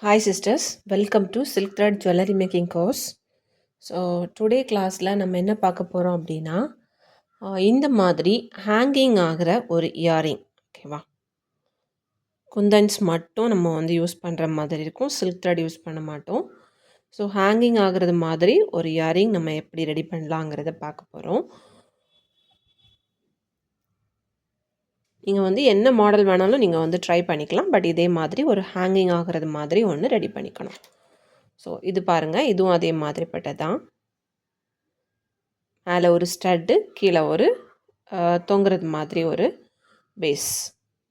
Hi sisters, welcome to Silk Thread Jewelry Making course. So today கிளாஸில் நம்ம என்ன பார்க்க போகிறோம் அப்படின்னா இந்த மாதிரி ஹேங்கிங் ஆகிற ஒரு இயரிங், ஓகேவா? குந்தன்ஸ் மட்டும் நம்ம வந்து யூஸ் பண்ணுற மாதிரி இருக்கும், சில்க் த்ரெட் யூஸ் பண்ண மாட்டோம். ஸோ ஹேங்கிங் ஆகிறது மாதிரி ஒரு இயரிங் நம்ம எப்படி ரெடி பண்ணலாங்கிறத பார்க்க போகிறோம். நீங்கள் வந்து என்ன மாடல் வேணாலும் நீங்கள் வந்து ட்ரை பண்ணிக்கலாம், பட் இதே மாதிரி ஒரு ஹேங்கிங் ஆகிறது மாதிரி ஒன்று ரெடி பண்ணிக்கணும். ஸோ இது பாருங்கள், இதுவும் அதே மாதிரிப்பட்டது தான். மேலே ஒரு ஸ்டட்டு, கீழே ஒரு தொங்குறது மாதிரி ஒரு பேஸ்,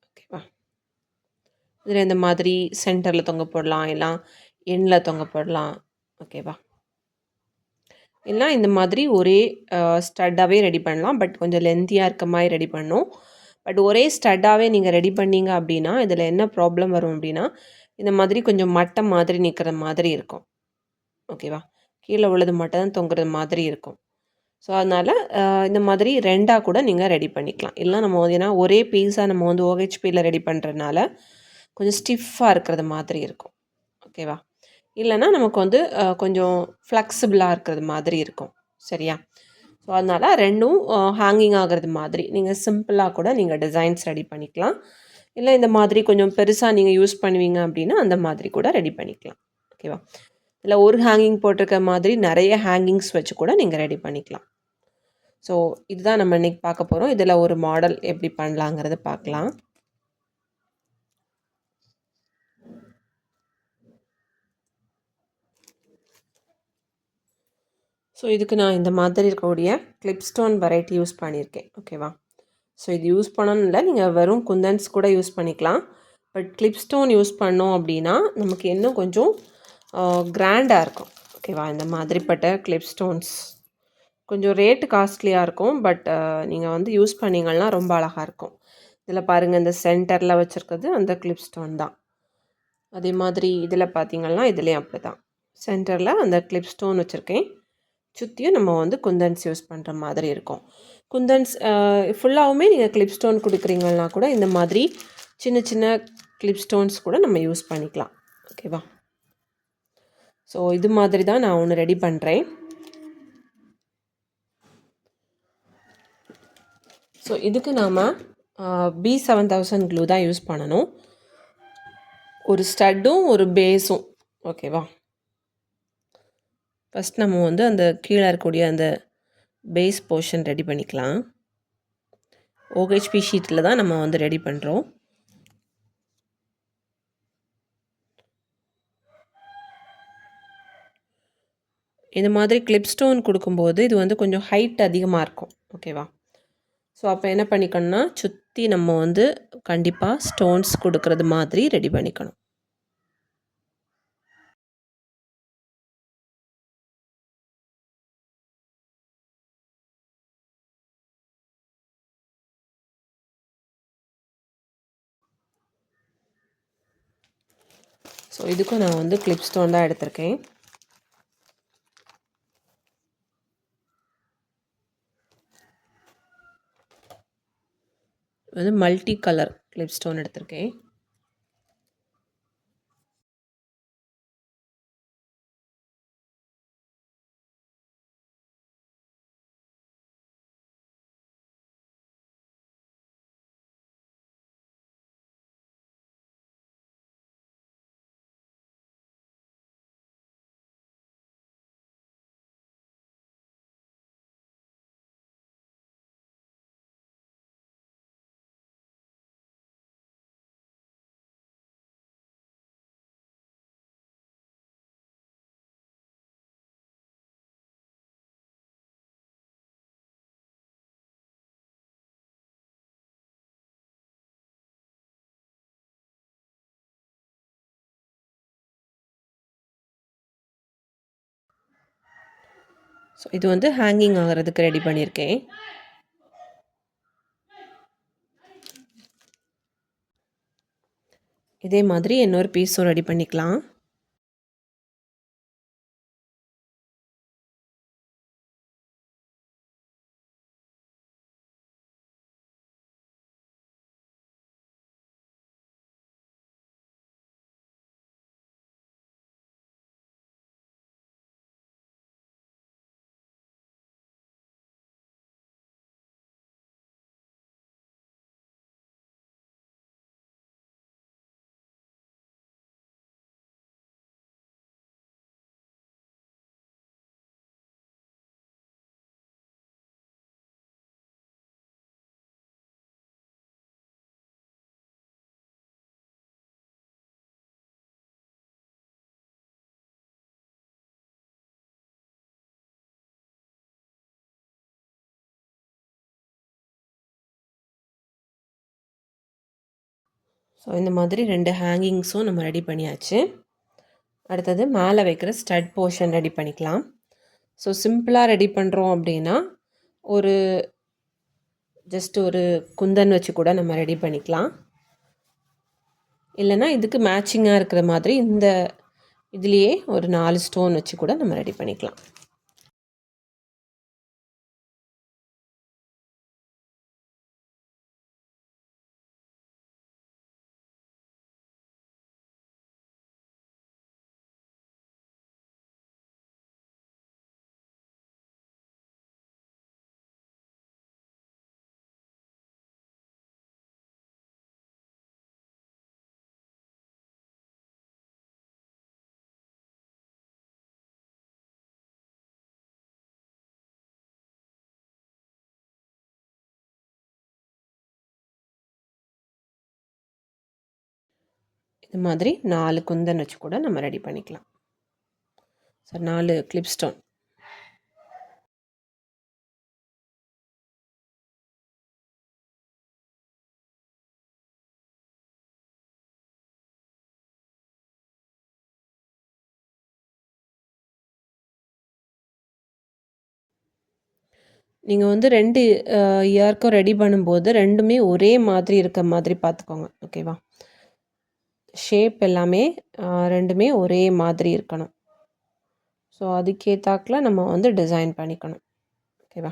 ஓகேவா? இதில் இந்த மாதிரி சென்டரில் தொங்க போடலாம், எல்லாம் எண்ணில் தொங்க போடலாம், ஓகேவா? இல்லை இந்த மாதிரி ஒரே ஸ்டட்டாகவே ரெடி பண்ணலாம், பட் கொஞ்சம் லென்த்தியாக இருக்க மாதிரி ரெடி பண்ணணும். பட் ஒரே ஸ்டட்டாகவே நீங்கள் ரெடி பண்ணீங்க அப்படின்னா இதில் என்ன ப்ராப்ளம் வரும் அப்படின்னா, இந்த மாதிரி கொஞ்சம் மட்டம் மாதிரி நிற்கிற மாதிரி இருக்கும், ஓகேவா? கீழே உள்ளது மட்டும் தான் தொங்குறது மாதிரி இருக்கும். ஸோ அதனால் இந்த மாதிரி ரெண்டாக கூட நீங்கள் ரெடி பண்ணிக்கலாம். இல்லை நம்ம ஏன்னா ஒரே பீஸாக நம்ம வந்து ஓஹெச்பியில் ரெடி பண்ணுறதுனால கொஞ்சம் ஸ்டிஃபாக இருக்கிறது மாதிரி இருக்கும், ஓகேவா? இல்லைன்னா நமக்கு வந்து கொஞ்சம் ஃப்ளெக்சிபிளாக இருக்கிறது மாதிரி இருக்கும், சரியா? ஸோ அதனால் ரெண்டும் ஹேங்கிங் ஆகிறது மாதிரி நீங்கள் சிம்பிளாக கூட நீங்கள் டிசைன்ஸ் ரெடி பண்ணிக்கலாம். இல்லை இந்த மாதிரி கொஞ்சம் பெருசாக நீங்கள் யூஸ் பண்ணுவீங்க அப்படின்னா அந்த மாதிரி கூட ரெடி பண்ணிக்கலாம், ஓகேவா? இல்லை ஒரு ஹேங்கிங் போட்டிருக்க மாதிரி நிறைய ஹேங்கிங்ஸ் வச்சு கூட நீங்கள் ரெடி பண்ணிக்கலாம். ஸோ இதுதான் நம்ம இன்றைக்கி பார்க்க போகிறோம். இதில் ஒரு மாடல் எப்படி பண்ணலாங்கிறத பார்க்கலாம். ஸோ இதுக்கு நான் இந்த மாதிரி இருக்கக்கூடிய கிளிப் ஸ்டோன் வெரைட்டி யூஸ் பண்ணியிருக்கேன், ஓகேவா? ஸோ இது யூஸ் பண்ணணும் இல்லை, நீங்கள் வெறும் குந்தன்ஸ் கூட யூஸ் பண்ணிக்கலாம். பட் கிளிப் ஸ்டோன் யூஸ் பண்ணோம் அப்படின்னா நமக்கு இன்னும் கொஞ்சம் கிராண்டாக இருக்கும், ஓகேவா? இந்த மாதிரிப்பட்ட கிளிப் ஸ்டோன்ஸ் கொஞ்சம் ரேட்டு காஸ்ட்லியாக இருக்கும், பட் நீங்கள் வந்து யூஸ் பண்ணிங்கன்னா ரொம்ப அழகாக இருக்கும். இதில் பாருங்கள், இந்த சென்டரில் வச்சுருக்கிறது அந்த கிளிப் ஸ்டோன் தான். அதே மாதிரி இதில் பார்த்திங்கன்னா இதுலேயும் அப்படி தான் சென்டரில் அந்த கிளிப் ஸ்டோன் வச்சுருக்கேன். சுற்றியும் நம்ம வந்து குந்தன்ஸ் யூஸ் பண்ணுற மாதிரி இருக்கும். குந்தன்ஸ் ஃபுல்லாகவுமே நீங்கள் கிளிப் ஸ்டோன் கொடுக்குறீங்கன்னா கூட இந்த மாதிரி சின்ன சின்ன கிளிப் ஸ்டோன்ஸ் கூட நம்ம யூஸ் பண்ணிக்கலாம், ஓகேவா? ஸோ இது மாதிரி தான் நான் ஒன்று ரெடி பண்ணுறேன். ஸோ இதுக்கு நாம் B7000 க்ளூ தான் யூஸ் பண்ணணும். ஒரு ஸ்டட்டும் ஒரு பேஸும், ஓகேவா? ஃபஸ்ட் நம்ம வந்து அந்த கீழே இருக்கக்கூடிய அந்த பேஸ் போர்ஷன் ரெடி பண்ணிக்கலாம். OHP ஷீட்டில் தான் நம்ம வந்து ரெடி பண்ணுறோம். இந்த மாதிரி கிளிப் ஸ்டோன் கொடுக்கும்போது இது வந்து கொஞ்சம் ஹைட் அதிகமாக இருக்கும், ஓகேவா? ஸோ அப்போ என்ன பண்ணிக்கணும்னா சுற்றி நம்ம வந்து கண்டிப்பாக ஸ்டோன்ஸ் கொடுக்கறது மாதிரி ரெடி பண்ணிக்கணும். ஸோ இதுக்கும் நான் வந்து கிளிப் ஸ்டோன் தான் எடுத்திருக்கேன். வந்து மல்டி கலர் கிளிப் ஸ்டோன் எடுத்திருக்கேன். ஸோ இது வந்து ஹேங்கிங் ஆகிறதுக்கு ரெடி பண்ணியிருக்கேன். இதே மாதிரி இன்னொரு பீஸும் ரெடி பண்ணிக்கலாம். ஸோ இந்த மாதிரி 2 ஹேங்கிங்ஸும் நம்ம ரெடி பண்ணியாச்சு. அடுத்தது மேலே வைக்கிற ஸ்டட் போர்ஷன் ரெடி பண்ணிக்கலாம். ஸோ சிம்பிளாக ரெடி பண்ணுறோம் அப்படின்னா ஒரு ஜஸ்ட் ஒரு குந்தன் வச்சு கூட நம்ம ரெடி பண்ணிக்கலாம். இல்லைன்னா இதுக்கு மேட்சிங்காக இருக்கிற மாதிரி இந்த இதுலேயே ஒரு 4 ஸ்டோன் வச்சு கூட நம்ம ரெடி பண்ணிக்கலாம். இது மாதிரி 4 குந்தன் வச்சு கூட நம்ம ரெடி பண்ணிக்கலாம். So 4 clip stone. நீங்கள் வந்து 2 இயர்க்கும் ரெடி பண்ணும்போது 2மே ஒரே மாதிரி இருக்க மாதிரி பார்த்துக்கோங்க. ஓகேவா? ஷேப் எல்லாமே 2மே ஒரே மாதிரி இருக்கணும். ஸோ அதுக்கேற்றாக்கில் நம்ம வந்து டிசைன் பண்ணிக்கணும். ஓகேவா?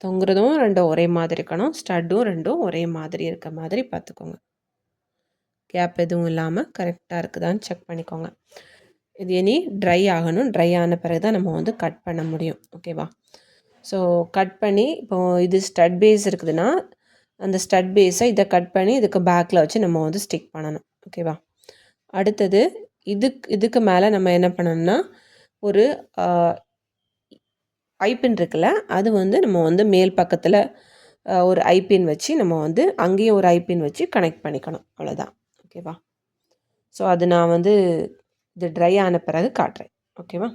தொங்குறதும் 2 ஒரே மாதிரி இருக்கணும். ஸ்டட்டும் 2ம் ஒரே மாதிரி இருக்க மாதிரி பார்த்துக்கோங்க. கேப் எதுவும் இல்லாமல் கரெக்டாக இருக்குதான்னு செக் பண்ணிக்கோங்க. இது இனி ட்ரை ஆகணும். ட்ரை ஆன பிறகு தான் நம்ம வந்து கட் பண்ண முடியும். ஓகேவா? ஸோ கட் பண்ணி இப்போது இது ஸ்டட் பேஸ் இருக்குதுன்னா அந்த ஸ்டட் பேஸை இதை கட் பண்ணி இதுக்கு பேக்கில் வச்சு நம்ம வந்து ஸ்டிக் பண்ணணும். ஓகேவா? அடுத்தது இதுக்கு மேலே நம்ம என்ன பண்ணணும்னா ஒரு ஐபின் இருக்குல்ல, அது வந்து நம்ம வந்து மேல் பக்கத்தில் ஒரு ஐபின் வச்சு நம்ம வந்து அங்கேயும் ஒரு ஐபின் வச்சு கனெக்ட் பண்ணிக்கணும். அவ்வளோதான். ஓகேவா? ஸோ அது நான் வந்து இது ட்ரை ஆன பிறகு காட்டுறேன். ஓகேவா?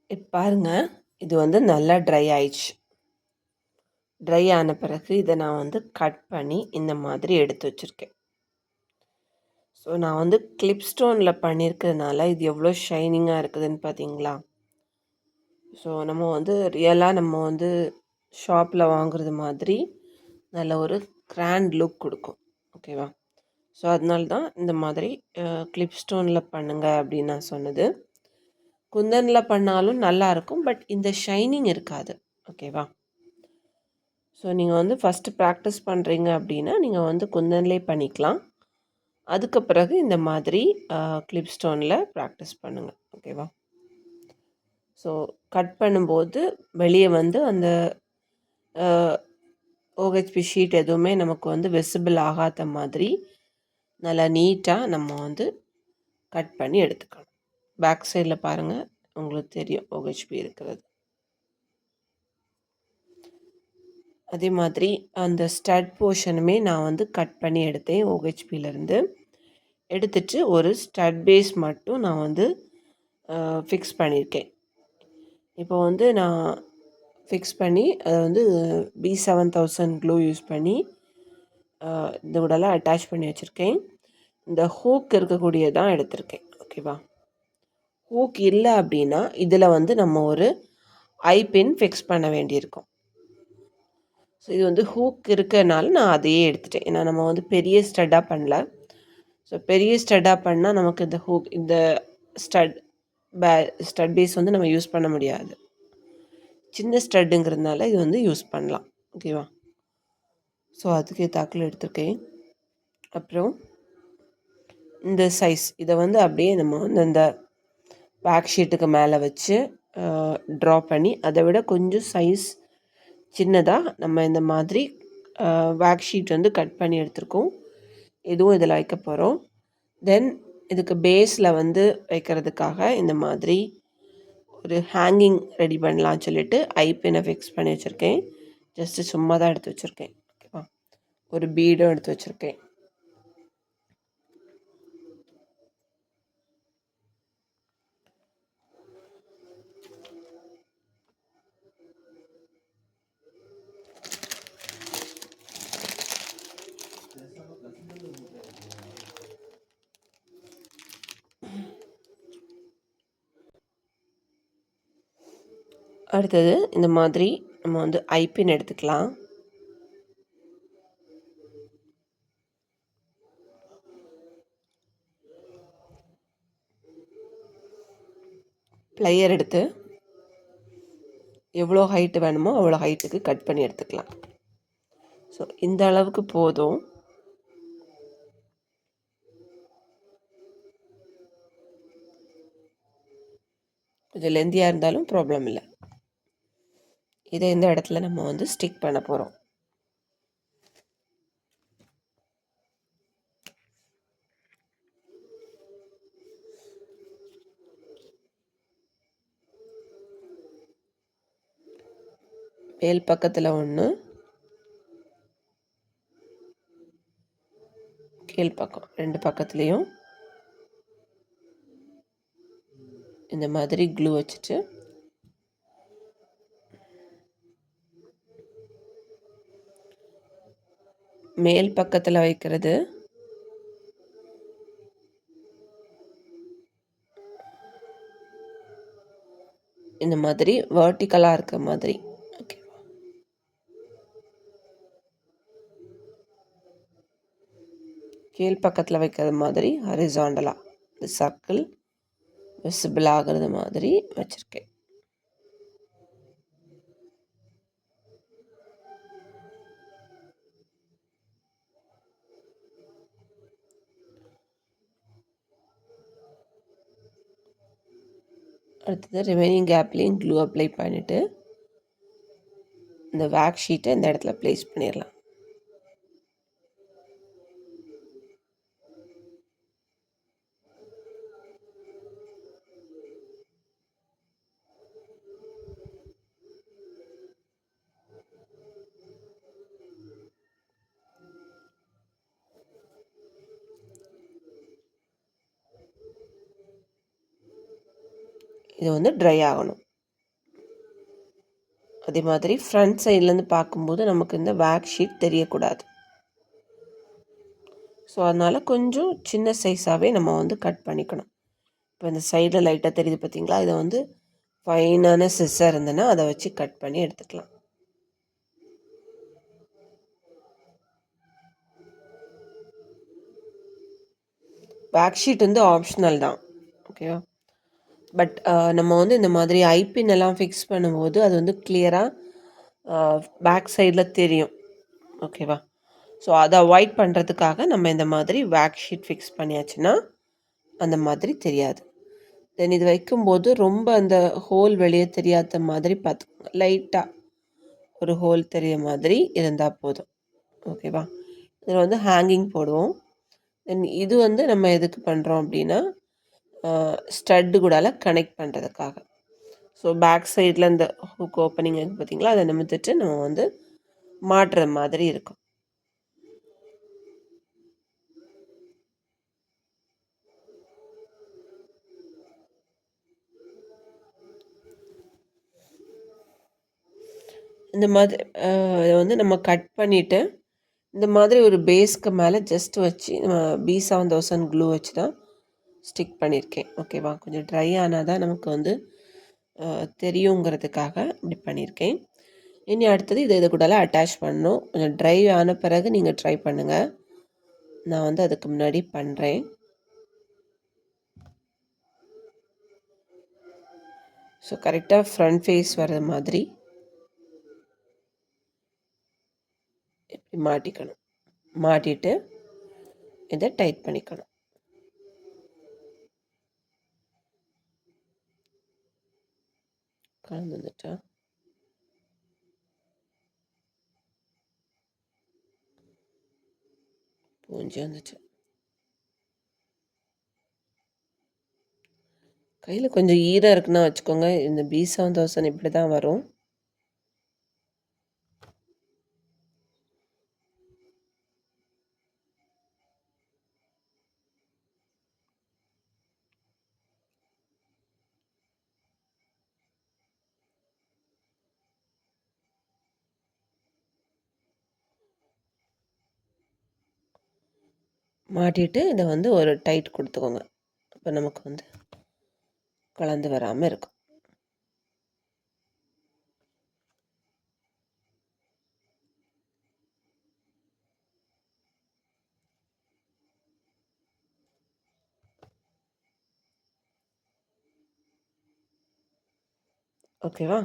இப்போ பாருங்கள், இது வந்து நல்லா ட்ரை ஆயிடுச்சு. ட்ரை ஆன பிறகு இதை நான் வந்து கட் பண்ணி இந்த மாதிரி எடுத்து வச்சுருக்கேன். ஸோ நான் வந்து கிளிப் ஸ்டோனில் பண்ணியிருக்கிறதுனால இது எவ்வளோ ஷைனிங்காக இருக்குதுன்னு பார்த்தீங்களா? ஸோ நம்ம வந்து ரியலாக நம்ம வந்து ஷாப்பில் வாங்குறது மாதிரி நல்ல ஒரு கிராண்ட் லுக் கொடுக்கும். ஓகேவா? ஸோ அதனால தான் இந்த மாதிரி கிளிப் ஸ்டோனில் பண்ணுங்கள் அப்படின்னு நான் சொன்னது. குந்தனில் பண்ணாலும் நல்லாயிருக்கும், பட் இந்த ஷைனிங் இருக்காது. ஓகேவா? ஸோ நீங்கள் வந்து ஃபஸ்ட்டு ப்ராக்டிஸ் பண்ணுறீங்க அப்படின்னா நீங்கள் வந்து குந்தன்லேயே பண்ணிக்கலாம். அதுக்கு பிறகு இந்த மாதிரி கிளிப் ஸ்டோனில் ப்ராக்டிஸ் பண்ணுங்கள். ஓகேவா? ஸோ கட் பண்ணும்போது வெளியே வந்து அந்த ஓஹெச்பி ஷீட் எதுவுமே நமக்கு வந்து விசிபிள் ஆகாத மாதிரி நல்லா நீட்டாக நம்ம வந்து கட் பண்ணி எடுத்துக்கணும். பேக் சைடில் பாருங்கள், உங்களுக்கு தெரியும் ஓஹெச்பி இருக்கிறது. அதே மாதிரி அந்த ஸ்டட் போர்ஷனுமே நான் வந்து கட் பண்ணி எடுத்தேன் ஓஹெச்பியிலேருந்து. எடுத்துட்டு ஒரு ஸ்டட் பேஸ் மட்டும் நான் வந்து ஃபிக்ஸ் பண்ணியிருக்கேன். இப்போ வந்து நான் ஃபிக்ஸ் பண்ணி அதை வந்து B7000 க்ளூ யூஸ் பண்ணி இந்த கூடலாம் அட்டாச் பண்ணி வச்சுருக்கேன். இந்த ஹூக் இருக்கக்கூடியதான் எடுத்திருக்கேன். ஓகேவா? ஹூக் இல்லை அப்படின்னா இதில் வந்து நம்ம ஒரு ஐபின் ஃபிக்ஸ் பண்ண வேண்டியிருக்கும். ஸோ இது வந்து ஹூக் இருக்கிறனால நான் அதையே எடுத்துட்டேன். ஏன்னா நம்ம வந்து பெரிய ஸ்டட்டாக பண்ணல. ஸோ பெரிய ஸ்டட்டாக பண்ணால் நமக்கு இந்த ஹூக் இந்த ஸ்டட் ஸ்டட் பேஸ் வந்து நம்ம யூஸ் பண்ண முடியாது. சின்ன ஸ்டட்டுங்கிறதுனால இது வந்து யூஸ் பண்ணலாம். ஓகேவா? ஸோ அதுக்கு தாக்கில் எடுத்திருக்கேன். அப்புறம் இந்த சைஸ் இதை வந்து அப்படியே நம்ம வந்து இந்த பேக் ஷீட்டுக்கு மேலே வச்சு ட்ரா பண்ணி அதை விட கொஞ்சம் சைஸ் சின்னதாக நம்ம இந்த மாதிரி பேக் ஷீட் வந்து கட் பண்ணி எடுத்துருக்கோம். இதுவும் இதில் வைக்க போகிறோம். தென் இதுக்கு பேஸில் வந்து வைக்கிறதுக்காக இந்த மாதிரி ஒரு ஹேங்கிங் ரெடி பண்ணலான்னு சொல்லிட்டு ஐபினை ஃபிக்ஸ் பண்ணி வச்சுருக்கேன். ஜஸ்ட்டு சும்மா தான் எடுத்து வச்சுருக்கேன். ஓகேவா? ஒரு பீடும் எடுத்து வச்சுருக்கேன். அடுத்தது இந்த மாதிரி நம்ம வந்து ஐபின் எடுத்துக்கலாம். ப்ளையர் எடுத்து எவ்வளோ ஹைட்டு வேணுமோ அவ்வளோ ஹைட்டுக்கு கட் பண்ணி எடுத்துக்கலாம். ஸோ இந்த அளவுக்கு போதும். கொஞ்சம் லெந்தியாக இருந்தாலும் ப்ராப்ளம் இல்லை. இதை இந்த இடத்துல நம்ம வந்து ஸ்டிக் பண்ண போகிறோம். மேல் பக்கத்தில் ஒன்று, கீழ் பக்கம் 2 பக்கத்துலேயும் இந்த மாதிரி க்ளூ வச்சுட்டு மேல் பக்கத்தில் வைக்கிறது இந்த மாதிரி வெர்டிக்கலாக இருக்க மாதிரி. ஓகே, கீழ் பக்கத்தில் வைக்கிறது மாதிரி ஹரிசாண்டலாக இந்த சர்க்கிள் விசிபிள் ஆகிறது மாதிரி வச்சுருக்கேன். அடுத்தது ரிமைனிங் கேப்லேயும் க்ளூ அப்ளை பண்ணிவிட்டு இந்த வேக்ஸ் ஷீட்டை இந்த இடத்துல ப்ளேஸ் பண்ணிடலாம். இது வந்து ட்ரை ஆகணும். அதே மாதிரி ஃப்ரண்ட் சைட்லேருந்து பார்க்கும்போது நமக்கு இந்த வேக்ஸ் ஷீட் தெரியக்கூடாது. ஸோ அதனால் கொஞ்சம் சின்ன சைஸாகவே நம்ம வந்து கட் பண்ணிக்கணும். இப்போ இந்த சைடில் லைட்டாக தெரியுது பார்த்தீங்களா, இதை வந்து ஃபைனான சிஸ்ஸர் இருந்ததுன்னா அதை வச்சு கட் பண்ணி எடுத்துக்கலாம். வேக்ஸ் ஷீட் வந்து ஆப்ஷனல் தான், ஓகேவா. பட் நம்ம வந்து இந்த மாதிரி ஐபின் எல்லாம் ஃபிக்ஸ் பண்ணும்போது அது வந்து கிளியராக பேக் சைடில் தெரியும், ஓகேவா. ஸோ அதை அவாய்ட் பண்ணுறதுக்காக நம்ம இந்த மாதிரி வேக்ஸ் ஷீட் ஃபிக்ஸ் பண்ணியாச்சுன்னா அந்த மாதிரி தெரியாது. தென் இது வைக்கும்போது ரொம்ப அந்த ஹோல் வெளியே தெரியாத மாதிரி பார்த்துக்கோங்க. லைட்டாக ஒரு ஹோல் தெரிய மாதிரி இருந்தால் போதும், ஓகேவா. இதில் வந்து ஹேங்கிங் போடுவோம். தென் இது வந்து நம்ம எதுக்கு பண்ணுறோம் அப்படின்னா ஸ்டட்டு கூடால கனெக்ட் பண்ணுறதுக்காக. ஸோ பேக் சைடில் இந்த ஹூக் ஓப்பனிங் இருக்குது பார்த்தீங்களா, அதை நிமித்திட்டு நம்ம வந்து மாட்டுற மாதிரி இருக்கும். இந்த மாதிரி இதை வந்து நம்ம கட் பண்ணிவிட்டு இந்த மாதிரி ஒரு பேஸ்க்கு மேலே ஜஸ்ட் வச்சு நம்ம B7000 க்ளூ வச்சு தான் ஸ்டிக் பண்ணியிருக்கேன், ஓகேவா. கொஞ்சம் ட்ரை ஆனால் தான் நமக்கு வந்து தெரியுங்கிறதுக்காக இப்படி பண்ணியிருக்கேன். இனி அடுத்தது இதை கூடலாம் அட்டாச் பண்ணணும். கொஞ்சம் ட்ரை ஆன பிறகு நீங்கள் ட்ரை பண்ணுங்கள். நான் வந்து அதுக்கு முன்னாடி பண்ணுறேன். ஸோ கரெக்டாக ஃப்ரண்ட் ஃபேஸ் வர்ற மாதிரி இப்படி மாட்டிக்கணும். மாட்டிட்டு இதை டைட் பண்ணிக்கணும். கலந்து வந்துட்டா பூஞ்சி வந்துச்சு. கையில் கொஞ்சம் ஈரம் இருக்குன்னா வச்சுக்கோங்க. இந்த B7000 இப்படி தான் வரும். மாட்டிட்டு இதை வந்து ஒரு டைட் கொடுத்துக்கோங்க. அப்போ நமக்கு வந்து கலந்து வராமல் இருக்கும். ஓகேவா?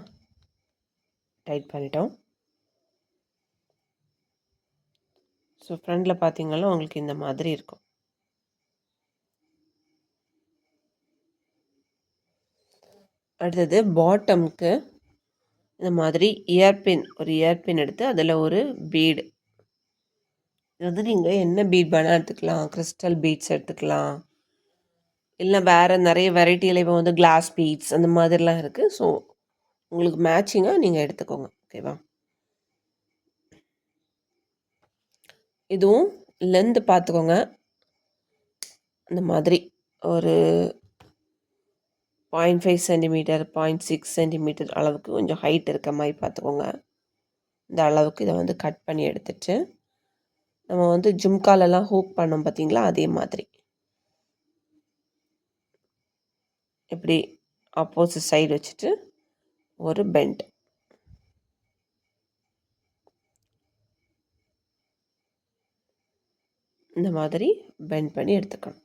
டைட் பண்ணிட்டோம். ஸோ ஃப்ரண்டில் பார்த்தீங்கன்னா உங்களுக்கு இந்த மாதிரி இருக்கும். அடுத்தது பாட்டமுக்கு இந்த மாதிரி ஒரு இயர்பின் எடுத்து அதில் ஒரு பீடு. இது வந்து நீங்கள் என்ன பீட் வேணால் எடுத்துக்கலாம். கிறிஸ்டல் பீட்ஸ் எடுத்துக்கலாம், இல்லை வேறு நிறைய வெரைட்டியில் இப்போ வந்து கிளாஸ் பீட்ஸ் அந்த மாதிரிலாம் இருக்குது. ஸோ உங்களுக்கு மேட்சிங்காக நீங்கள் எடுத்துக்கோங்க. ஓகேவா? இதுவும் லென்த்து பார்த்துக்கோங்க. இந்த மாதிரி ஒரு 0.5 சென்டிமீட்டர் 0.6 சென்டிமீட்டர் அளவுக்கு கொஞ்சம் ஹைட் இருக்க மாதிரி பார்த்துக்கோங்க. இந்த அளவுக்கு இதை வந்து கட் பண்ணி எடுத்துட்டு நம்ம வந்து ஜும்காலெல்லாம் ஹூக் பண்ணோம் பார்த்தீங்களா, அதே மாதிரி இப்படி ஆப்போசிட் சைடு வச்சுட்டு ஒரு பெண்ட். இந்த மாதிரி பெண்ட் பண்ணி எடுத்துக்கணும்.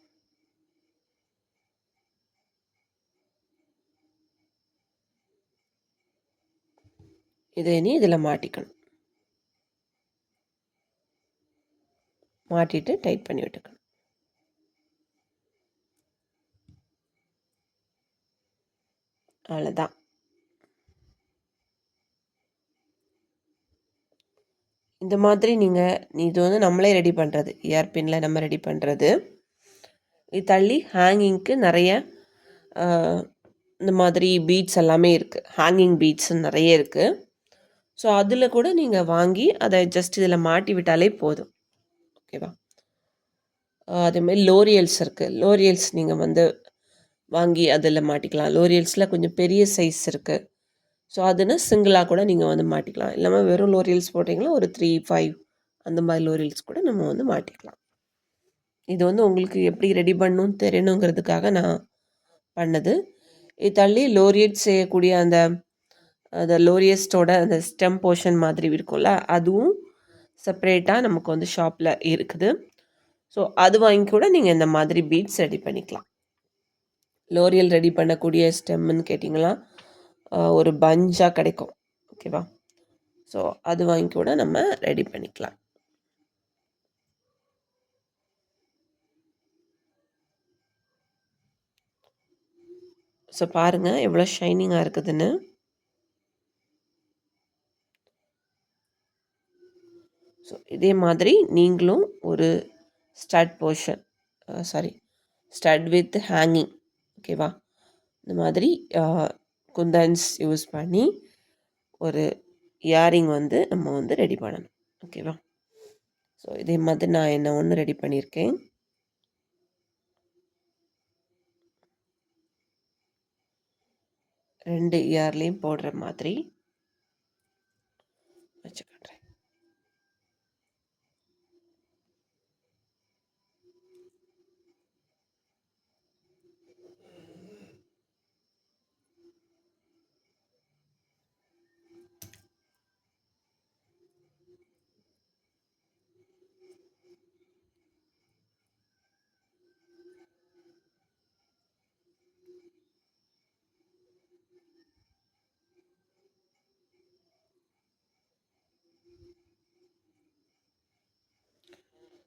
இதை இனி இதில் மாட்டிக்கணும். மாட்டிட்டு டைட் பண்ணி விட்டுக்கணும். அவ்வளோதான். இந்த மாதிரி இது வந்து நம்மளே ரெடி பண்ணுறது, இயர்பின்னில் நம்ம ரெடி பண்ணுறது. இது தள்ளி ஹேங்கிங்க்கு நிறைய இந்த மாதிரி பீட்ஸ் எல்லாமே இருக்குது. ஹேங்கிங் பீட்ஸ் நிறைய இருக்குது. ஸோ அதில் கூட நீங்கள் வாங்கி அதை ஜஸ்ட் இதில் மாட்டி விட்டாலே போதும். ஓகேவா? அதேமாதிரி லோரியல்ஸ் இருக்குது. லோரியல்ஸ் நீங்கள் வந்து வாங்கி அதில் மாட்டிக்கலாம். லோரியல்ஸில் கொஞ்சம் பெரிய சைஸ் இருக்குது. ஸோ அதுனா சிங்கிளாக கூட நீங்கள் வந்து மாட்டிக்கலாம். இல்லாமல் வெறும் லோரியல்ஸ் போட்டிங்கன்னா ஒரு 3, 5 அந்த மாதிரி லோரியல்ஸ் கூட நம்ம வந்து மாட்டிக்கலாம். இது வந்து உங்களுக்கு எப்படி ரெடி பண்ணணும்னு தெரியணுங்கிறதுக்காக நான் பண்ணது. இது தள்ளி லோரியட் செய்யக்கூடிய அந்த லோரியஸ்டோட அந்த ஸ்டெம் போர்ஷன் மாதிரி இருக்கும்ல, அதுவும் செப்பரேட்டாக நமக்கு வந்து ஷாப்பில் இருக்குது. ஸோ அது வாங்கி கூட நீங்கள் இந்த மாதிரி பீட்ஸ் ரெடி பண்ணிக்கலாம். லோரியல் ரெடி பண்ணக்கூடிய ஸ்டெம்முன்னு கேட்டிங்கன்னா ஒரு பஞ்சாக கிடைக்கும். ஓகேவா? ஸோ அது வாங்கி கூட நம்ம ரெடி பண்ணிக்கலாம். ஸோ பாருங்கள் எவ்வளோ ஷைனிங்காக இருக்குதுன்னு. ஸோ இதே மாதிரி நீங்களும் ஒரு stud portion stud with hanging, ஓகேவா, இந்த மாதிரி குந்தன்ஸ் யூஸ் பண்ணி ஒரு இயரிங் வந்து நம்ம வந்து ரெடி பண்ணணும். ஓகேவா? ஸோ இதே மாதிரி நான் என்ன ஒன்று ரெடி பண்ணியிருக்கேன். ரெண்டு இயர்லேயும் போடுற மாதிரி வச்சுக்கிறேன்.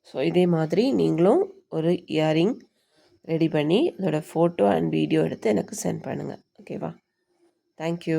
ஸோ இதே மாதிரி நீங்களும் ஒரு இயரிங் ரெடி பண்ணி அதோட ஃபோட்டோ அண்ட் வீடியோ எடுத்து எனக்கு சென்ட் பண்ணுங்கள். ஓகேவா? தேங்க்யூ.